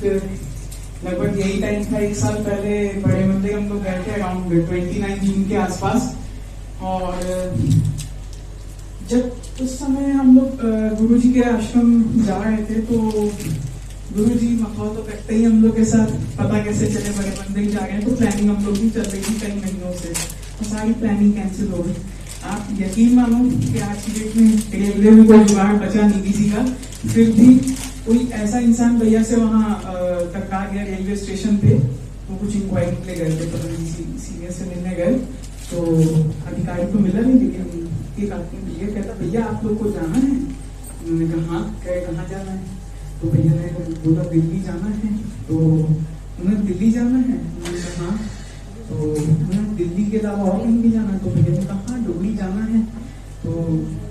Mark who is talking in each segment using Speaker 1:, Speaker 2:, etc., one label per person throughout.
Speaker 1: फिर लगभग यही टाइम था, 1 साल पहले बड़े मंदिर हम लोग गए थे अराउंड 29 जून के आसपास। और जब उस समय हम लोग गुरुजी के आश्रम जा रहे थे तो गुरुजी माहौल तो करते ही हम लोग के साथ पता कैसे चले बड़े मंदिर जा रहे हैं, तो प्लानिंग हम लोग की चल रही थी कई महीनों से, तो सारी प्लानिंग कैंसिल हो गई। आप यकीन मानो कि आज की डेट में रेलवे में कोई जुगाड़ बचा नहीं किसी का, फिर भी कोई ऐसा इंसान भैया से वहाँ टकरा गया रेलवे स्टेशन पे। वो कुछ इंक्वायरी के लिए गए थे, पता नहीं सीनियर से मिलने गए, तो अधिकारी को मिला नहीं, लेकिन एक आदमी भैया कहता भैया आप लोग को जाना है। उन्होंने कहा हाँ, कहाँ जाना है? तो भैया ने बोला दिल्ली जाना है। तो उन्हें दिल्ली जाना है? उन्होंने कहा हाँ। तो उन्हें दिल्ली के अलावा और कहीं भी जाना है? तो भैया ने कहा हाँ, डुबरी जाना है। तो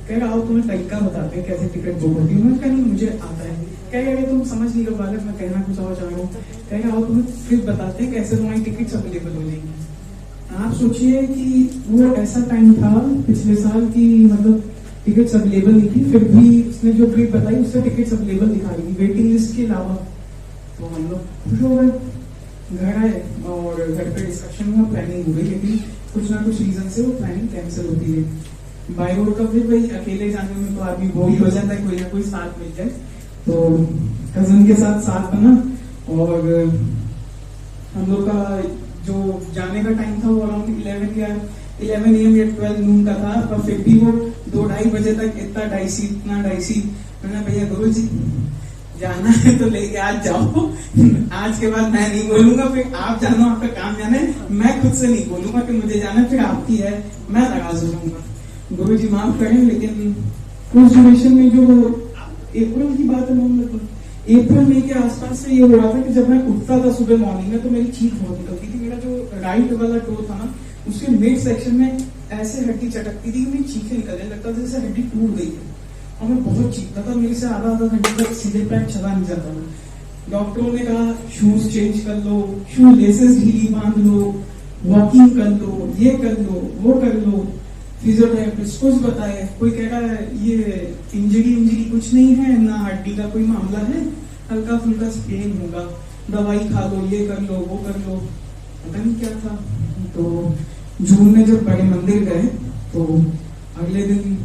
Speaker 1: कह रहा हो तुम्हें तरीका बताते हैं कैसे टिकट बुक होती है? उन्होंने कहा नहीं मुझे आता है। कह रहे तुम समझ नहीं पाए, मैं कहना कुछ और चाह रहा हूँ। कह रहा हो तुम्हें फिर बताते हैं कैसे तुम्हारी टिकट अवेलेबल हो जाएंगी। आप सोचिए कि वो ऐसा टाइम था पिछले साल की, मतलब टिकट्स अवेलेबल नहीं थी, फिर भी उसने जो ट्रिप बताई उससे टिकट्स अवेलेबल दिखा रही थी वेटिंग लिस्ट के अलावा। तो हम लोग खुश हो गए, घर आए और घर पे डिस्कशन हुआ, प्लानिंग हो गई, लेकिन कुछ ना कुछ रीजन से वो प्लानिंग कैंसिल होती है। बाय रोड का फिर भाई अकेले जाने में तो आदमी बोर हो जाता है, कोई ना कोई साथ मिल जाए। तो कजन के साथ बना और हम लोग का जो जाने का टाइम था वो अराउंड 11 AM या 12 नून का था, पर फिर भी वो 2-2:30 बजे तक इतना डाइसी। मैंने भैया गुरु जी जाना है तो लेके आज जाओ, आज के बाद मैं नहीं बोलूंगा, फिर आप जानो, आपका काम जाना है, मैं खुद से नहीं बोलूंगा कि मुझे जाना है, फिर आपकी है, मैं नाराज हो जाऊंगा। गुरु जी माफ करें, लेकिन उस ड्यूरेशन में जो अप्रैल की बात है, मतलब अप्रैल मई के आसपास से ये हो रहा था कि जब मैं उठता था सुबह मॉर्निंग में तो मेरी चीख बहुत निकलती थी। मेरा जो राइट वाला टो था ना, उसके मिड सेक्शन में ऐसे हड्डी चटकती थी, मेरी चीखें निकलने लगता था जैसे हड्डी टूट गई है, और मैं बहुत चीखता था। मेरे से आधा घंटे तक सीधे पैर चला नहीं जाता था। डॉक्टरों ने कहा शूज चेंज कर लो, शू लेसेस ढीली बांध लो, वॉकिंग कर लो, ये कर लो, वो कर लो। फिजियोथेरेपिस्ट कुछ बताए, कोई कह रहा है ये इंजरी कुछ नहीं है ना, हड्डी का कोई मामला है, हल्का फुल्का पेन होगा, दवाई खा लो, ये कर लो, वो कर लो, पता नहीं क्या था। तो जून में जब बड़े मंदिर गए तो अगले दिन,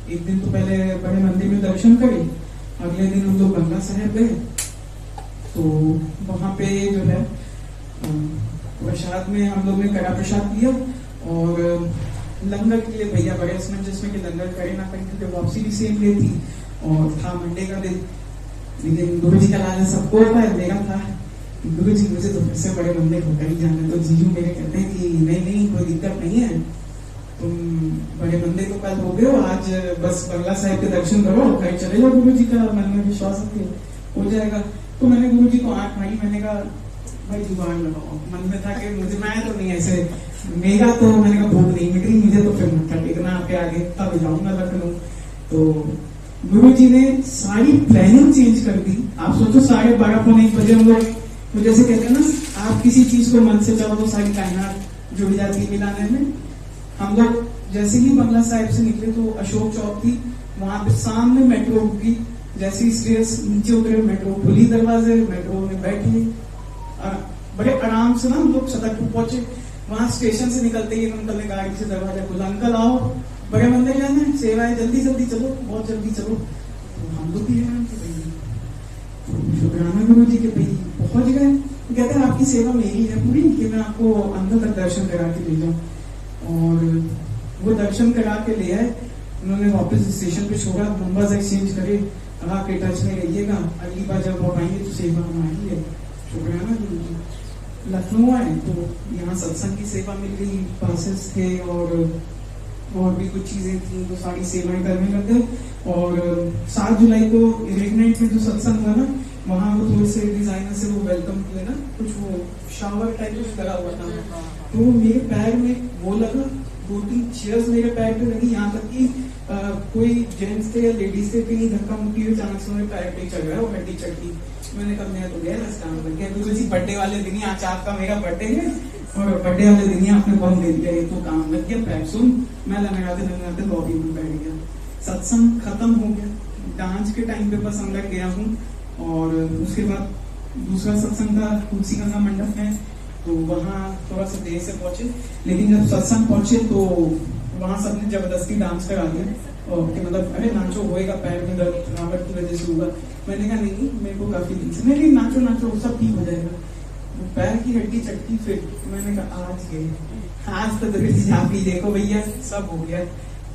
Speaker 1: एक दिन तो पहले बड़े मंदिर में दर्शन करे, अगले दिन हम लोग बंगला साहब गए। तो वहां पे जो है प्रसाद में हम लोग ने कड़ा प्रसाद लिया, और लंगर के लिए भैया बड़े जिसमें कि लंगर करे ना करें, क्योंकि वापसी भी सेम डे थी और था मंडे का दिन। लेकिन गुरु जी का लालच सबको होता है, मेरा था गुरु जी मुझे तो फिर से बड़े मंदिर होकर ही जाना। तो जीजू मेरे कहते हैं कि नहीं कोई दिक्कत नहीं है, तुम बड़े मंदिर तो कल हो गए हो, आज बस बंगला साहिब के दर्शन करो, कहीं चले जाओ, गुरु जी का मन में विश्वास हो जाएगा। तो मैंने गुरु जी को आंख मारी, मैंने कहा भाई जुगाड़ लगाओ। मन में था कि मुझे, मैं तो नहीं ऐसे, मेरा तो मैंने कहा भूख नहीं मिट रही मुझे, तो फिर मत्था टेकना आपके आगे, तब जाऊंगा लखनऊ। तो गुरु जी ने सारी प्लानिंग चेंज कर दी। आप सोचो 12:30-1 बजे हम लोग, तो जैसे कहते हैं ना, आप किसी चीज को मन से चाहो तो सारी कायनात जुड़ जाती है मिलाने में। हम लोग जैसे ही बंगला साहिब से निकले तो अशोक चौक थी, वहां पे सामने मेट्रो रुकी, जैसे ही स्टेयर्स नीचे उतरे मेट्रो खुली, दरवाजे मेट्रो में बैठे, बड़े आराम से ना हम लोग छतरपुर पहुंचे। वहां स्टेशन से निकलते ही अंकल ने गाड़ी से दरवाजा खोला, अंकल आओ बड़े मंदिर जाना है, सेवा है, जल्दी जल्दी चलो, बहुत जल्दी चलो। तो हम लोग भी शुक्राना गुरु जी के भाई पहुंच गए। कहते हैं आपकी सेवा मेरी है पूरी, कि मैं आपको अंदर तक दर्शन करा के ले जाऊं। और वो दर्शन करा के ले आए, उन्होंने वापस स्टेशन पे छोड़ा, नंबर एक्सचेंज करे, कहा के टच में रहिएगा, अगली बार जब आप आएंगे तो सेवा हमारी है। शुक्राना गुरु जी। लखनऊ आए तो यहाँ सत्संग की सेवा मिल गई, पासेस थे और भी कुछ चीजें थी, तो सारी सेवाएं करने लग गए। और 7 जुलाई को इग्नाइट में जो सत्संग हुआ ना, वहाँ वो थोड़े से डिजाइनर से वो वेलकम किया ना, कुछ वो शावर टाइप कुछ लगा हुआ था, तो मेरे पैर में वो लगा, 2-3 चेयर्स मेरे पैर पे लगी, यहाँ तक कि कोई जेंट्स थे या लेडीज थे, कहीं धक्का मुक्की हुई, अचानक से मेरे पैर पे चढ़ गया, वो हड्डी चढ़ी। मैंने कहा मैं तो गया काम लग गया। गुरु जी बर्थडे वाले दिन ही, आज आपका मेरा बर्थडे है और बर्थडे वाले दिन ही आपने बम दे दिया, ये तो काम लग गया। पैर सुन, मैं लगाते लॉबी में बैठ गया। सत्संग खत्म हो गया, डांस के टाइम पे बस अंदर गया हूँ, और उसके बाद दूसरा सत्संग था तुलसी गंगा मंडप में, तो वहाँ थोड़ा सा देर से पहुंचे, लेकिन जब सत्संग पहुंचे तो वहाँ सबने जबरदस्ती डांस करा दिया और कि मतलब अरे नाचो, होएगा, पैर में दर्द रावट की वजह से होगा। मैंने कहा नहीं, मेरे को काफी दिन से नहीं, नाचो नाचो सब ठीक हो जाएगा। पैर की हड्डी चटकी फिर मैंने कहा आज गए, आज तो आप ही देखो भैया सब हो गया,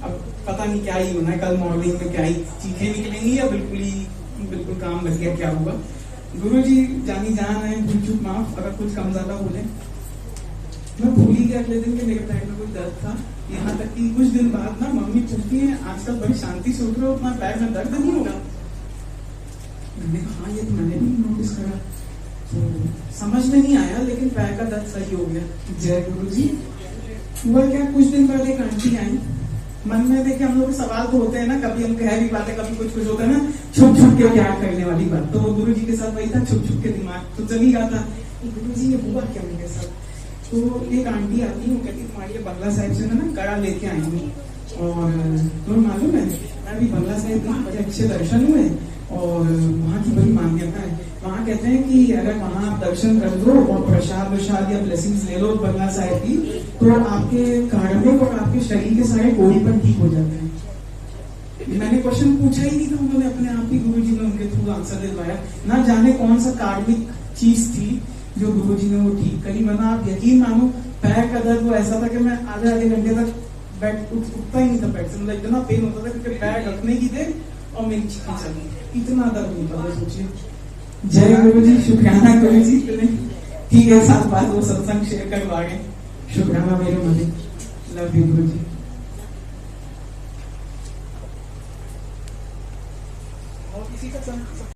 Speaker 1: अब पता नहीं क्या ही होना है, कल मॉर्निंग में क्या ही चीखें निकलेंगी या बिल्कुल काम लग गया, क्या होगा। गुरु जी जानी जान है, भूल चूक माफ, अगर कुछ कम ज्यादा हो जाए। मैं भूल ही गया अगले दिन के मेरे पैर में कुछ दर्द था, यहाँ तक कि कुछ दिन बाद ना मम्मी पूछती है आजकल बड़ी शांति से उठ रहे हो, अपना पैर में दर्द नहीं होगा। मैंने कहा हाँ ये तो मैंने भी नोटिस करा, तो समझ में नहीं आया, लेकिन पैर का दर्द सही हो गया। जय गुरु जी। हुआ क्या, कुछ दिन पहले एक आंटी आई, मन में देखिए हम लोग सवाल तो होते हैं ना, कभी हम कह भी पाते, कभी कुछ होता है ना छुप छुप के प्यार करने वाली बात, तो गुरु जी के साथ वही था, छुप छुप के दिमाग तो चल ही रहा था गुरु जी ये हुआ क्या उनके साथ। तो एक आंटी आती है, वो कहती तुम्हारी ये बंगला साहिब से ना कड़ा लेके आई हूँ, और तुम्हें मालूम है मैं भी बंगला साहिब गई, बड़े अच्छे दर्शन हुए और वहाँ की बड़ी मान्यता है। वहाँ कहते हैं कि अगर वहाँ आप दर्शन कर दो और प्रसाद वसाद या ब्लेसिंग्स ले लो बंगला साहिब की, तो आपके कार्मिक और आपके शरीर के सारे कोड़ीपन ठीक हो जाते हैं। मैंने क्वेश्चन पूछा ही नहीं था, उन्होंने अपने आप ही गुरु जी ने उनके थ्रू आंसर दिलवाया। ना जाने कौन सा कार्मिक चीज थी जो गुरु जी ने वो ठीक करी, वरना आप यकीन मानो पैर का दर्द वो ऐसा था कि मैं आधे घंटे तक बैठ उठता ही नहीं था बेड से, मतलब इतना पेन होता था क्योंकि पैर रखने की देर और मेरी चीखें चली, इतना दर्द होता था, सोचिए। जय गुरु जी, शुक्राना गुरु जी, ठीक है साथ बात वो सत्संग शेयर करवा गए, शुक्राना मेरे मन, लव यू गुरु जी। और किसी का